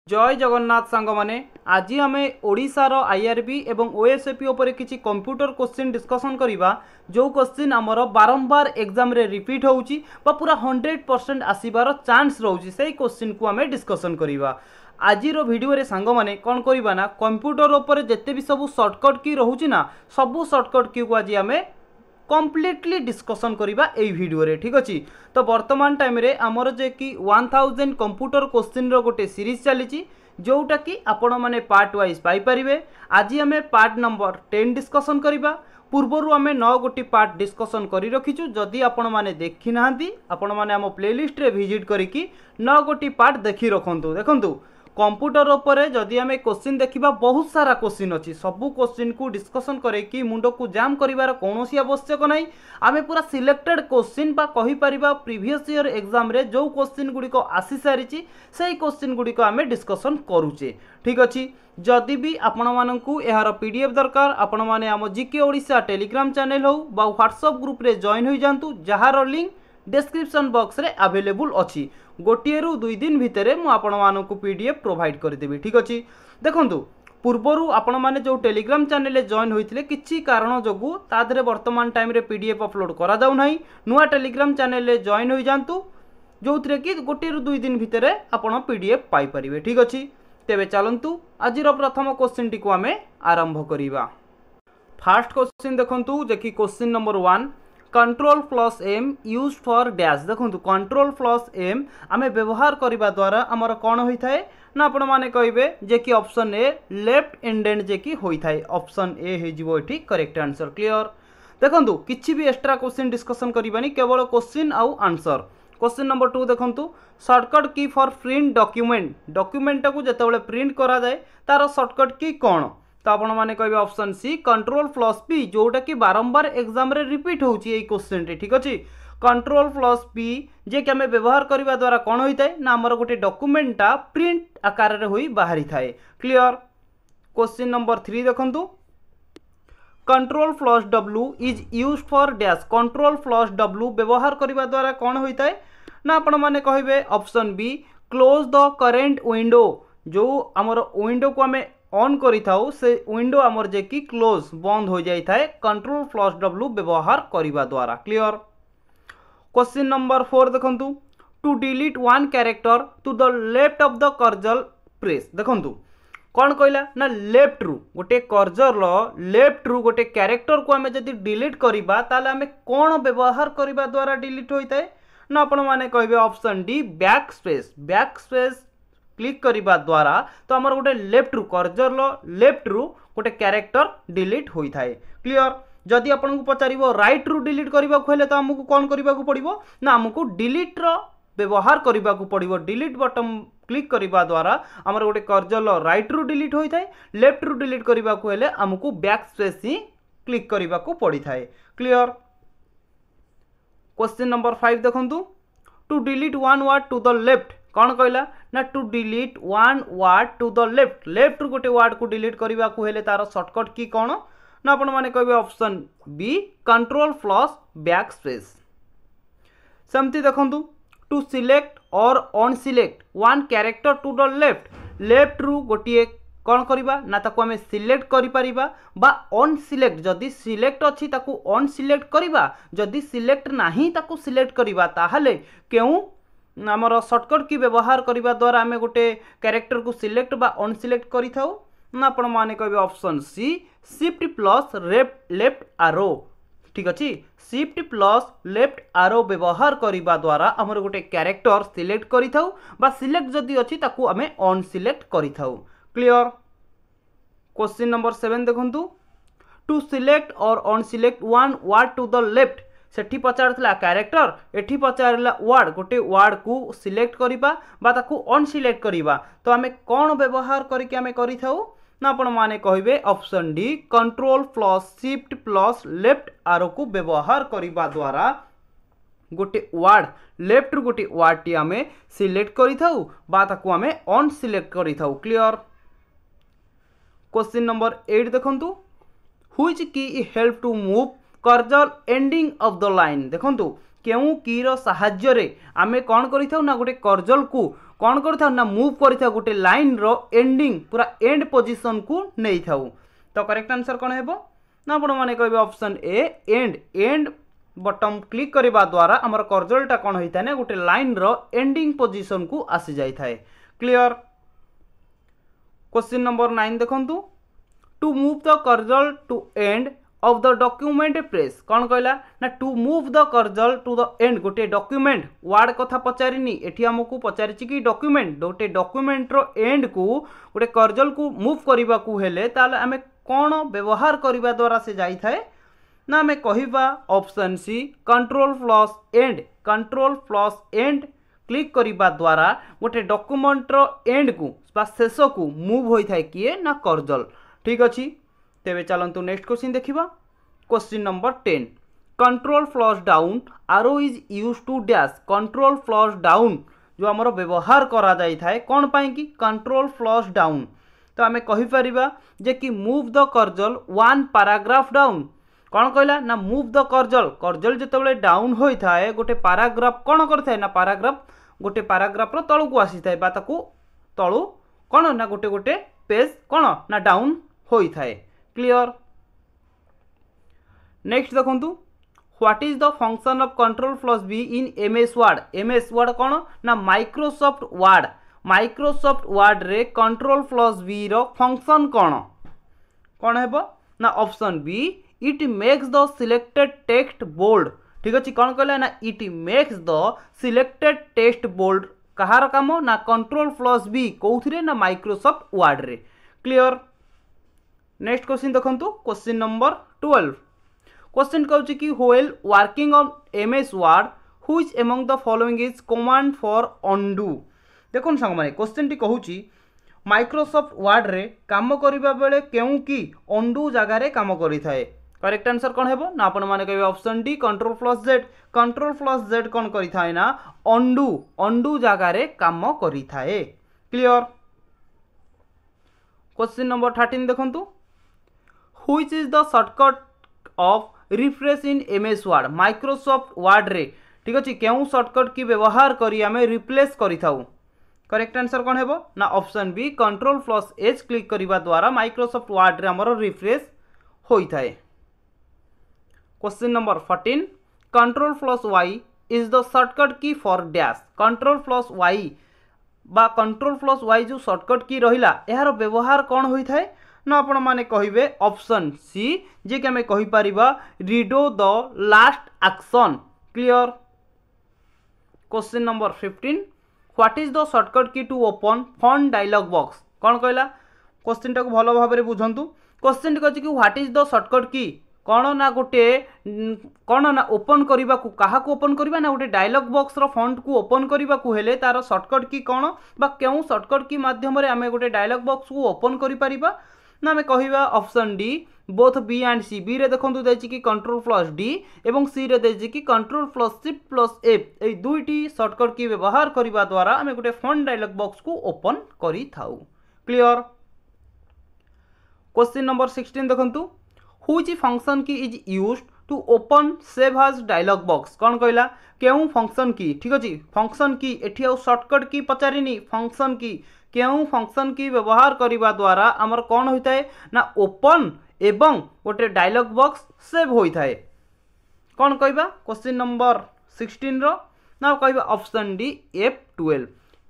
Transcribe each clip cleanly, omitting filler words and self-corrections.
जय जगन्नाथ सांग माने आज आम ओडिशार आईआरबी एवं ओएसएपी उपरे किसी कंप्यूटर क्वेश्चन डिस्कसन करवा जो क्वेश्चन आमर बारंबार एग्जाम रे रिपीट होउची बा पूरा 100% आसीबार चांस रोची से क्वेश्चन को आम डिस्कसन करवा। आज वीडियो रे सांग माने कौन करवा ना कंप्यूटर उपरे जिते भी सब सर्टकट की रोची ना सबू सर्टकट की को आज आम कम्प्लीटली डिस्कसन करवा एई वीडियो रे। ठीक अच्छे तो वर्तमान टाइम रे आमर जे कि 1000 कंप्यूटर क्वेश्चन रो गोटे सीरीज चली जोटा कि आपण माने पार्ट वाइज पाई परिबे। आज आम पार्ट नंबर 10 डिस्कसन करवा। पूर्वर आम 9 गोटी पार्ट डिस्कसन करी रखीचु। जदि आपण माने देखि नाहंती आपण माने आम प्लेलिस्ट रे विजिट करिकी 9 गोटी पार्ट देखि रखंतु। देखंतु कंप्यूटर उपरे जदि आम क्वेश्चन देखा बहुत सारा क्वेश्चन अच्छी सबू क्वेश्चन को डिस्कसन करे कि मुंड को जाम करिवार कौनसी आवश्यक नहीं। आम पूरा सिलेक्टेड क्वेश्चन बा कहि परिबा प्रीवियस ईयर एग्जाम रे जो क्वेश्चन गुडी को आसी सारी से क्वेश्चन गुडी को आम डिस्कसन करूचे। ठीक अच्छे जदि भी आपण मानकू यार पीडीएफ दरकार आपण माने आम जीके ओडिशा टेलीग्राम चैनल हो बा व्हाट्सएप ग्रुप रे जॉइन हो जांतु जार लिंक डिस्क्रिप्शन बॉक्स रे अवेलेबल अच्छी। गोटे रु 2 दिन भितर मु आपण मानकू पीडीएफ प्रोवाइड करदेवी। ठीक अच्छे देखंतु पूर्वर आपण माने जो टेलीग्राम चैनल रे जॉइन होइथिले किछि कारण जोगु तादरे वर्तमान टाइम रे पीडीएफ अपलोड करा जाउ नाही। नुआ टेलीग्राम चैनल रे जॉइन हो जांतु जोथरे कि गोटे रु 2 दिन भितर आपण पीडीएफ पाई परिबे। ठीक अच्छे तेबे चलंतु आजिर प्रथम क्वेश्चन टी को आमे आरंभ करिवा। फर्स्ट क्वेश्चन देखंतु जे कि question number 1 control plus M use for dash. देखो कंट्रोल प्लस एम आम व्यवहार करने द्वारा आमर कौन होता है ना आपण माने कहे जे कि ऑप्शन ए लेफ्ट इंडेंट जे कि होता है। ऑप्शन ए हो करेक्ट आंसर। क्लियर देखो किसी भी एक्स्ट्रा क्वेश्चन डिस्कसन करवानी केवल क्वेश्चन आउ आंसर। क्वेश्चन नंबर 2 देखो shortcut key for print document. Document को जिते प्रिंट करा जाए तार सर्टकट की कौन तो आपण माने कहबे option C control plus P जोटा कि बारंबार एग्जाम रे रिपीट होउची ए क्वेश्चन रे। ठीक अछि कंट्रोल प्लस पी जे कि हमें व्यवहार करबा द्वारा कोन होई थाए ना हमर गोटे डॉक्यूमेंटा प्रिंट आकार रे होई बाहरी थाए। क्लियर क्वेश्चन नंबर 3 देखंतु control plus W is used for dash. Control plus W व्यवहार करबा द्वारा कोन होई थाए ना आपण माने कहबे option be close the current window. जो हमर विंडो को हमें ऑन करी थाउ से विंडो आमर जे कि क्लोज बंद हो जाई थाए कंट्रोल प्लस डब्ल्यू व्यवहार करिबा द्वारा। क्लियर क्वेश्चन नंबर 4 देखंतु to delete one character to the left of the cursor press. देखंतु कौन कहला ना लेफ्ट रु गोटे कर्जर लो लेफ्ट रु गोटे कैरेक्टर को हमें जदि डिलीट करिबा ताले हमें कौन व्यवहार करिबा द्वारा डिलीट होई थाए ना आपण माने कहबे option D back space. Back space click करने द्वारा तो आमर गोटे लेफ्ट रु कर्जर लेफ्ट रु गोटे कैरेक्टर डिलीट होता है। क्लियर जदि आपन को पचारिबो राइट रु डिलीट करबा को हेले तो हमको कौन करबा को पड़िबो ना हमको डिलीट रो व्यवहार करबा को पड़िबो। डिलीट बटन क्लिक करबा द्वारा आमर गोटे कर्जर राइट रु डिलीट होता है लेफ्ट रु डिलीट करबा को हेले हमको बैक स्पेस ही क्लिक करबा को पड़ी थाए। क्लियर क्वेश्चन नंबर 5 देखंतु to delete one word to the left कौन कहला ना to delete one word to the left. Left रु गोटे वर्ड को डिलीट करबा को हेले तार शॉर्टकट की कौन ना आपण माने कहबे option B control plus back space. सेमती देखंतु to select or unselect one character to the left. Left रु गोटे कौन करबा ना ताको हमें सिलेक्ट करि परिबा बा ऑन सिलेक्ट जदि सिलेक्ट अछि ताको ऑन सिलेक्ट करबा जदि सिलेक्ट नाही ताको सिलेक्ट करबा ताहले केउ आमर शॉर्टकट की व्यवहार करने द्वारा आम गोटे कैरेक्टर को सिलेक्ट बा अन सिलेक्ट करि थाउ ना आपण माने कहबे option C shift plus left arrow. ठीक अछि शिफ्ट प्लस लेफ्ट आरो व्यवहार करने द्वारा आमर गोटे कैरेक्टर सिलेक्ट करि थाउ बा सिलेक्ट जदि अछि ताकू आमे अन सिलेक्ट करि थाउ। क्लियर क्वेश्चन नंबर 7 देखंतु टू सिलेक्ट और unselect one word to the left. सेठी पचारला कैरेक्टर एठी पचारला वर्ड गोटे वर्ड को सिलेक्ट करिबा बा ताकू अन सिलेक्ट करिबा तो आमे कौन व्यवहार करके आमे करि थाउ ना आपण माने कहबे option D control plus shift plus left आरो को व्यवहार करिबा द्वारा गोटे वर्ड लेफ्ट रु गोटे वर्ड टी आमे सिलेक्ट करि थाउ बा ताकू आमे अन सिलेक्ट करि थाउ। क्लियर क्वेश्चन नंबर 8 देखंतु which key help to move cursor ending of the line. देखंतु केउ कीर साहाय्य रे आमे कौन करि थाउ ना गोटे कर्जल को कौन कर ना मूव कर गोटे लाइन रो एंडिंग पूरा एंड पोजीशन को नहीं थाऊ। तो करेक्ट आंसर कौन है ना आपण मैंने कहे option A and and button click करने द्वारा आमर कर्जलटा कौन होता है ना गोटे लाइन रो एंडिंग पोजीशन को आसी जाई थाए। क्लियर। क्वेश्चन नंबर 9 देखंतु to move the cursor to end of the document press कौन कहला ना to move the cursor to the end गोटे डॉक्यूमेंट वार्ड कथा पचारिनी एठी हमकु पचारिछि कि डॉक्यूमेंट गोटे डॉक्यूमेंट रो एंड को गोटे कर्जल को मूव करबा को हेले ताले हमें कौन व्यवहार करबा द्वारा से जाई थाए ना हमें कहिबा option C control plus end click करबा द्वारा गोटे डॉक्यूमेंट रो एंड को शेष को मूव होई थाए किए ना कर्जल। ठीक अच्छी तेरे चलतु नेक्स्ट क्वेश्चन देखा। Question number 10 control plus down arrow is use to dash control plus down जो आमर व्यवहार करा जाई थाए कौन पाई कि कंट्रोल फ्लश डाउन। तो आम कहीपर जे कि मूव द कर्जल 1 पैराग्राफ डाउन कौन कहला ना मूव द कर्जल जिते डाउन होता है गोटे पैराग्राफ कौन करता है ना पैराग्राफ गोटे पैराग्राफ रो तलू को आसी थाए बा ताकू तलू कौन ना गोटे गोटे पेज कौन ना डाउन होता है। क्लियर। नेक्स्ट देखंतु what is the function of control plus B in MS Word कौन ना माइक्रोसॉफ्ट वर्ड रे कंट्रोल प्लस बी रो फंक्शन कौन हेबो ना option B it makes the selected text bold. ठीक अच्छे कौन कहला ना it makes the selected text bold कहार काम ना कंट्रोल प्लस बी कौथिरे ना माइक्रोसॉफ्ट वर्ड रे। क्लियर। नेक्स्ट क्वेश्चन देखंतु क्वेश्चन नंबर 12 क्वेश्चन कहूँ कि whale working on MS word which among the following is command for undo. देखो सांग माने क्वेश्चन टी कहूँ माइक्रोसॉफ्ट वर्ड रे काम करिबा बेले केउ की अनडू जगह रे काम करि थाए। करेक्ट आंसर कौन हेबो ना आपण माने कहबे option D control plus Z कौन करि थाए ना अनडू जगह रे काम करि थाए। क्लियर। क्वेश्चन नंबर 13 देखंतु which is the shortcut of refresh in MS word Microsoft Word रे। ठीक अच्छे केउ शॉर्टकट की व्यवहार करी आमे रिप्लेस करि थाउ। करेक्ट आंसर कौन हेबो ना option B control plus H click करबा द्वारा माइक्रोसॉफ्ट वर्ड रे हमर रिफ्रेश होई थाए। Question number 14 control plus Y is the shortcut key for dash control plus Y बा कंट्रोल प्लस वाई जो शॉर्टकट की रहिला यार व्यवहार कौन होई थाए ना आपण माने कहिबे ऑप्शन सी जे कि हमें कहि परिबा redo the last action. Clear. Question number 15 what is the shortcut key to open font dialog box कौन कहला क्वेश्चन टाको भलो भाबरे बुझंतु। क्वेश्चन टी कहछि कि what is the shortcut key कौन ना गोटे कौन ना ओपन करने को क्या ओपन करवा ना गोटे डायलॉग बॉक्स रो फॉन्ट को ओपन करने को हेले तार शॉर्टकट की कौन बा क्यों शॉर्टकट की माध्यम रे आमे गोटे डायलॉग बॉक्स को ओपन करि परिबा ना आमे कहिबा option D both B and C. B रे देखंतु दैछि कि कंट्रोल प्लस डी एवं सी रे दैछि कि control plus shift plus F ए दुईटी शॉर्टकट की व्यवहार करबा द्वारा आमे गोटे फॉन्ट डायलॉग बॉक्स को ओपन करि थाउ। क्लियर। क्वेश्चन नंबर 16 देखंतु which function key is used to open save as dialog box कौन कहला केउ फंक्शन की। ठीक अच्छे फंक्शन की एठी आ शॉर्टकट की पचारिनी फंक्शन की केउ फंक्शन की व्यवहार करबा द्वारा आमर कौन होता है ना ओपन एवं गोटे डायलॉग बॉक्स सेव होता है कौन कहबा क्वेश्चन नंबर 16 रो ना कहबा ऑप्शन डी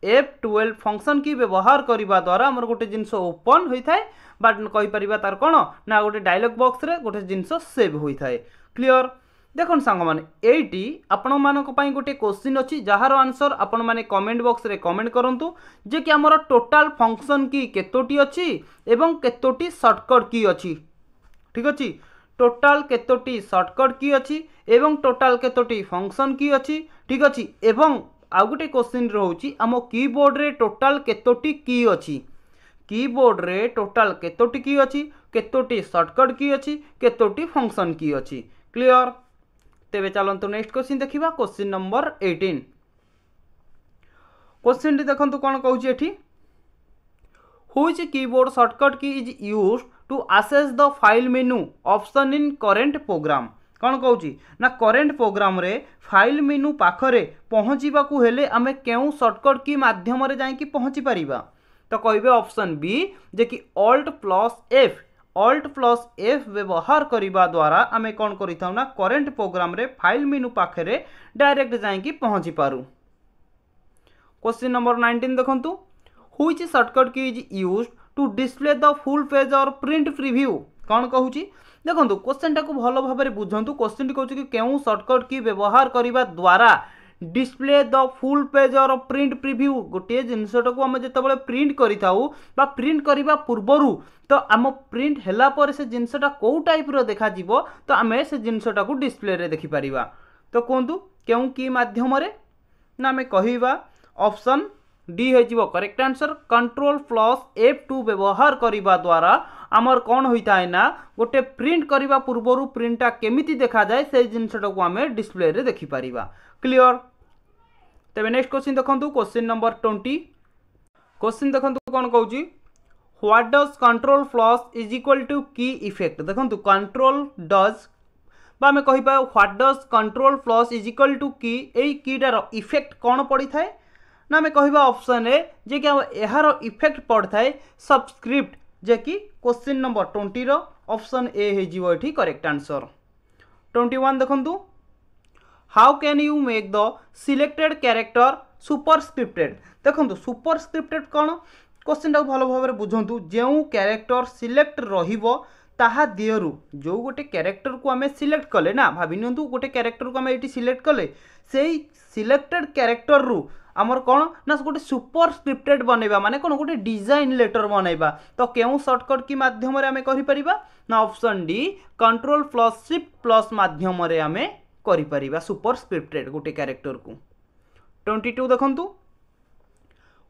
F12 फंक्शन की व्यवहार करबा द्वारा आमर गोटे जिनस ओपन होता है बट कहि परिबा तार कौन ना गोटे डायलॉग बॉक्स रे गोटे जिनस सेव होता है। क्लियर। देखो सांग माने एटी आपण मानक पई गोटे क्वेश्चन अछि जहार आंसर आपण माने कमेंट बॉक्स रे कमेंट करंतु जे कि हमर टोटल फंक्शन की केतोटी अछि एवं केतोटी शॉर्टकट की अछि। ठीक अछि टोटल केतोटी शॉर्टकट की अछि एवं टोटल केतोटी फंक्शन की अछि। ठीक अछि एवं आ गोटे क्वेश्चन रोची आम कीबोर्ड रे टोटल केतोटी की अछि कीबोर्ड रे टोटल केतोटी की अछि केतोटी शॉर्टकट की अछि केतोटी फंक्शन की अछि। क्लियर। तेबे चलंतु नेक्स्ट क्वेश्चन देखिबा क्वेश्चन नंबर 18 क्वेश्चन टी देखंतु कोन कहूची एठी which keyboard shortcut key is used to access the file menu option in current program कौन कहूँ ना करेन्ट प्रोग्राम रे फाइल मेनू पाखरे पहुँचा हेले आमे केउ सर्टकट की माध्यम जाकि पहुँची पारिबा तो कहिबे ऑप्शन बी जे कि ऑल्ट प्लस एफ व्यवहार करने द्वारा आमे कौन करिथाउ ना करेन्ट प्रोग्राम रे फाइल मेनू पाखरे डायरेक्ट जाकि पहुँची पारू। क्वेश्चन नंबर 19 देखंतु which shortcut key is used to display the full page or print preview कौन कहूँ देखो क्वेश्चन टाक भल भाव में बुझंतु क्वेश्चन कहूँ कि केउ शॉर्टकट की व्यवहार करने द्वारा display the full page or print preview गोटे जिनसटा को आम जो प्रिंट करिथाउ बा प्रिंट करने पूर्वर तो आम प्रिंट हैला पर से जिनसटा कौ टाइप रो देखा जीवो तो आम से जिनसटा को डिस्प्ले रे देखि परिबा तो कहतु केउ की माध्यम रे ना आम कहवा ऑप्शन डी हो करेक्ट आंसर Ctrl+F2 व्यवहार करने द्वारा आमर कौन होता है ना गोटे प्रिंट करने पूर्वर प्रिंटा केमिति देखा जाए से जिनसटा को आम डिस्प्ले रे देखि परिबा क्लियर। तेरे नेक्स्ट क्वेश्चन देखंतु क्वेश्चन नंबर 20 क्वेश्चन देखंतु कौन कहूँ what does Ctrl+ is equal to key effect देखंतु कंट्रोल डज आम कह what does Ctrl+ is equal to key एई कीटार इफेक्ट कौन पड़ी थाए ना आम कहवा ऑप्शन ए जे कि यार इफेक्ट पड़ता है सबस्क्रिप्ट जे कि क्वेश्चन नंबर 20 रो ऑप्शन ए हो करेक्ट आंसर। 21 देखंतु how can you make the selected character superscripted देखंतु सुपरस्क्रिप्टेड कौन क्वेश्चन टाक भल भाव में बुझंतु जो कैरेक्टर सिलेक्ट रहिबो ताहा दियरु जो गोटे कैरेक्टर को आम सिलेक्ट कले ना भाभी नियंतु गोटे कैरेक्टर को आम ये सिलेक्ट कले से सिलेक्टेड कैरेक्टर रु आमर कौन ना गोटे सुपरस्क्रिप्टेड बनैबा माने कौन गोटे डिजाइन लेटर बनैबा तो केउ शॉर्टकट की माध्यम आम कर ना ऑप्शन डी Ctrl+Shift+ माध्यम आम कर सुपरस्क्रिप्टेड गोटे कैरेक्टर को। 22 देखंतु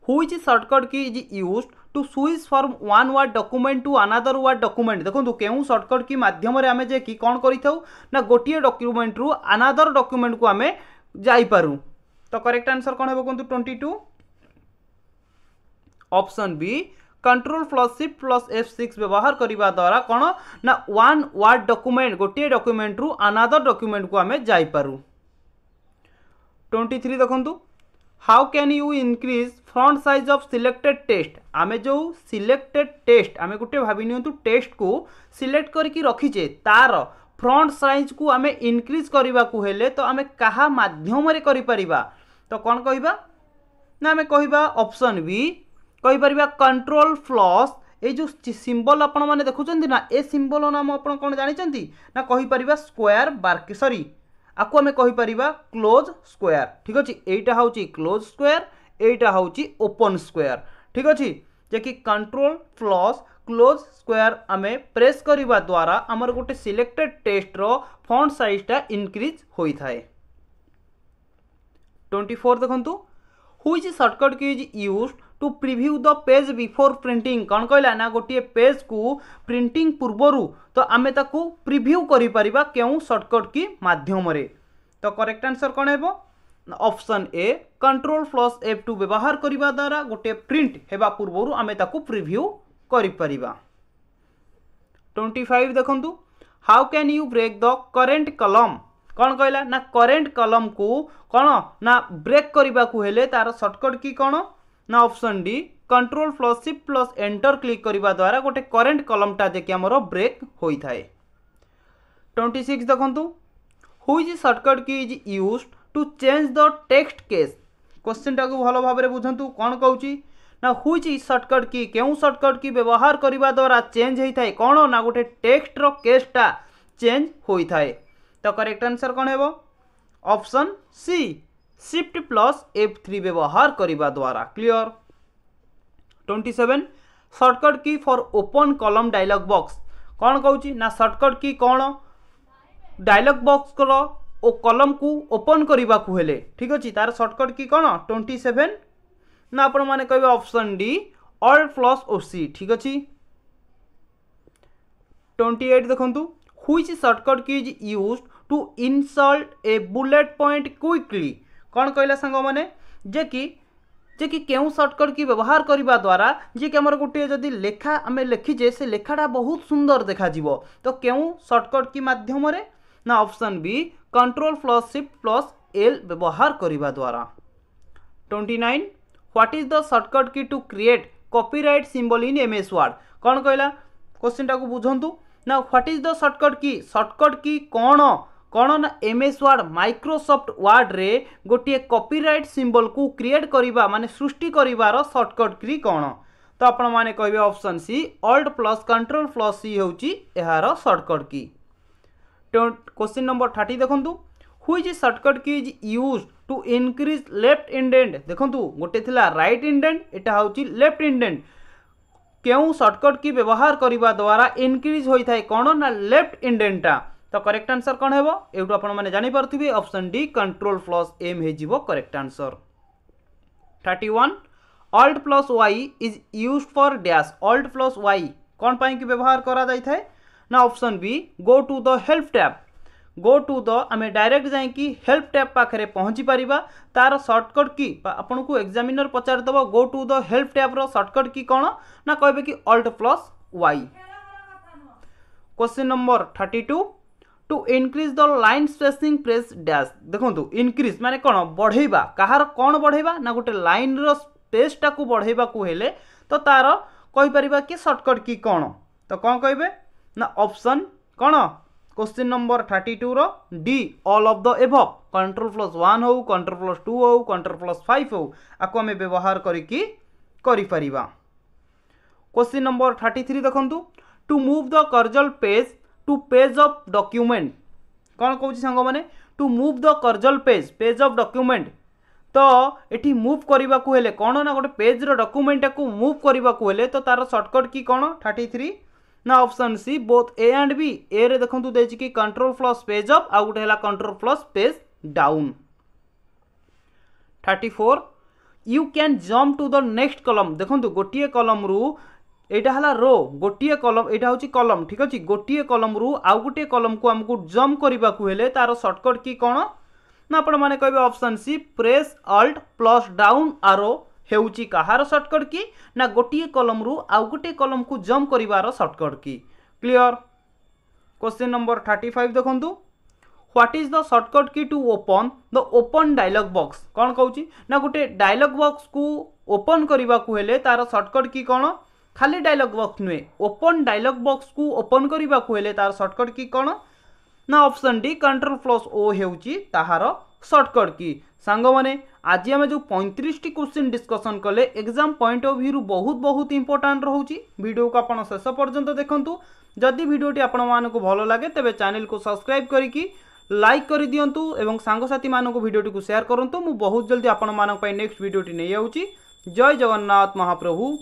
which shortcut key is used to switch from one word document to another word document देखो केउ शॉर्टकट की माध्यम आम जे कि कौन करिथाउ ना गोटे डॉक्यूमेंट रु अनदर डॉक्यूमेंट को आम जाई पारू तो करेक्ट आंसर कौन है कहतु 22 ऑप्शन बी Ctrl+Shift+F6 व्यवहार करने द्वारा कौन ना वन वर्ड डॉक्यूमेंट गोटे डॉक्यूमेंट रु अनदर डॉक्यूमेंट को आम जाई पारू। 23 देखंतु how can you increase front size of selected test आम जो सिलेक्टेड टेस्ट आम गोटे भावी नियंतु टेस्ट को सिलेक्ट करके रखीचे तार फ्रंट साइज को आम इनक्रीज करने को हेले तो आम कहा माध्यम रे करि परिबा तो कौन कहबा ना आम कहबा ऑप्शन बी कहि परिबा Ctrl+ ए जो सिंबल आपण माने देखुचंती ना ए सिंबल नाम आपण कोन जानिचंती ना कहि परिबा स्क्वायर बार सॉरी आपको आम कहि परिबा क्लोज स्क्वायर ठीक अछि एटा होची क्लोज स्क्वायर एटा होची ओपन स्क्वायर ठीक अछि जे कि Ctrl+ क्लोज स्क्वायर आमे प्रेस करबा द्वारा हमर गोटे सिलेक्टेड टेस्ट रो फॉन्ट साइज टा इंक्रीज होई थाए। 24 देखंतु which shortcut key is used to preview the page before printing कौन कहला ना गोटे पेज को प्रिंटिंग पूर्वर तो आमे ताकू प्रीव्यू करि परिबा केउ शॉर्टकट की माध्यम रे तो करेक्ट आंसर कौन है ऑप्शन ए Ctrl+F2 व्यवहार करने द्वारा गोटे प्रिंट हेबा पूर्वर आमे ताकू प्रीव्यू करि परिबा। 25 देखंतु how can you break the current column कौन कहला ना करेंट कलम को कौन ना ब्रेक करने को हेले तार शॉर्टकट की कौन ना ऑप्शन डी Ctrl+Shift+Enter क्लिक करने द्वारा गोटे करेंट कलमटा जे कि हमर ब्रेक होई थाए। 26 देखंतु which shortcut key is used to change the text case question टाक भल भाव में बुझंतु कौन कहूँ ना व्हिच शॉर्टकट की केउ शॉर्टकट की व्यवहार करने द्वारा चेंज होता है कौन ना गोटे टेक्स्ट रो केसटा चेंज होता है तो करेक्ट आंसर कौन है ऑप्शन सी Shift+F3 व्यवहार करने द्वारा clear. 27 shortcut key for open column dialogue box कौन कहूँ ना शॉर्टकट की कौन डायलॉग बॉक्स करो ओ कॉलम को ओपन करने को हेले ठीक अच्छे तार शॉर्टकट की कौन 27 ना आपण माने कहबे ऑप्शन डी Alt+OC ठीक अच्छे। 28 देखंतु which shortcut key is used to insert a bullet point quickly कौन कहला सांग माने जे कि केउ शॉर्टकट की व्यवहार करने द्वारा जे कि हमर गोटे जदि लेखा आमे लिखीजे से लेखाटा बहुत सुंदर देखा जीवो तो केउ शॉर्टकट की माध्यम रे ना option B control plus shift plus L व्यवहार करने द्वारा। 29 what is the shortcut key to create copyright symbol in MS Word. कौन कहला क्वेश्चन टाको बुझंतु ना what is the shortcut key कौन ना एमएस वर्ड माइक्रोसॉफ्ट वर्ड रे गोटे कॉपीराइट सिंबल को क्रिएट करबा माने सृष्टि करिवार शॉर्टकट की कौन। तो आपण माने कहबे option C alt plus control plus C होची एहार शॉर्टकट की। क्वेश्चन नंबर 30 देखंतु which shortcut key is used to increase left indent. देखंतु गोटे थिला राइट इंडेंट एटा होची लेफ्ट इंडेंट केउ शॉर्टकट की व्यवहार करबा द्वारा इनक्रीज होई थाए कोन ना लेफ्ट इंडेंटा। तो करेक्ट आंसर कौन हेबो एउटो आपण माने जानि परथिबे option D control plus M हे जिवो correct answer. 31 alt plus Y is used for dash. Alt plus Y कौन पाई की व्यवहार करा जाय थाए ना option B go to the help tab. Go to the आमे डायरेक्ट जाई कि हेल्प टैब पाखरे पहुंची परिबा तार शॉर्टकट की आपन को एग्जामिनर पचार दबो go to the help tab रो शॉर्टकट की कौन ना कहबे कि alt plus Y. Question number 32 to increase the line spacing press dash. देखो इनक्रीज माने कौन बढ़ेबा कहार कौन बढ़ेबा ना गोटे लाइन रो स्पेस टाकू बढ़ेबा को हेले तो तार कहि परिबा कि शॉर्टकट की कौन। तो कौन कहबे ना ऑप्शन कौन क्वेश्चन नंबर 32 रो D all of the above. Control plus 1 हो कंट्रोल प्लस 2 हो कंट्रोल प्लस 5 हो आको हमें व्यवहार करिकी करि परिबा। क्वेश्चन नंबर 33 देखंतु to move the cursor page to page of document. कौन कहूँ सांग मैंने to move the cursor page of document. तो एठी मूव करने को हेले कौन ना गोटे पेज रो डॉक्यूमेंट को मूव करने को हेले तो तार शॉर्टकट की कौन 33 ना option C both A and B. A रे देखंतु देछि कि कंट्रोल प्लस पेज अप आ गोटे हला control plus page down. 34 you can jump to the next column. देखंतु गोटिए कॉलम रु एटा हला रो गोटिए कॉलम एटा होची कॉलम ठीक अछि गोटिए कॉलम रु आउ गोटिए कॉलम को हमकु जंप करबा को हेले तार शॉर्टकट की कोन ना आपण माने कहबे option C press alt plus down arrow हेउची कहार शॉर्टकट की ना गोटिए कॉलम रु आउ गोटिए कॉलम को जंप करिवार shortcut key. Clear. Question number 35 देखंतु what is the shortcut key to open the open dialog box. कौन कहूची ना गोटे डायलॉग बॉक्स को ओपन करबा को हेले तार शॉर्टकट की कौन खाली डायलॉग बॉक्स नुए ओपन डायलॉग बॉक्स को ओपन करबा को हेले तार शॉर्टकट की कौन ना option D control plus O हेउची ताहार शॉर्टकट की। सांग माने आज आम जो 35 टी क्वेश्चन डिस्कशन कले एग्जाम पॉइंट ऑफ व्यू बहुत इंपोर्टेंट रहउची। वीडियो को आपण शेष पर्यंत देखंतु। जदि वीडियोटी आपण मानको भलो लागे तेबे चैनल को सब्सक्राइब करिकी लाइक कर दियंतु एवं सांगसाथी मानको वीडियोटी को शेयर करंतु। मु बहुत जल्दी आपण मानक पई नेक्स्ट वीडियोटी नै आउची। जय जगन्नाथ महाप्रभु।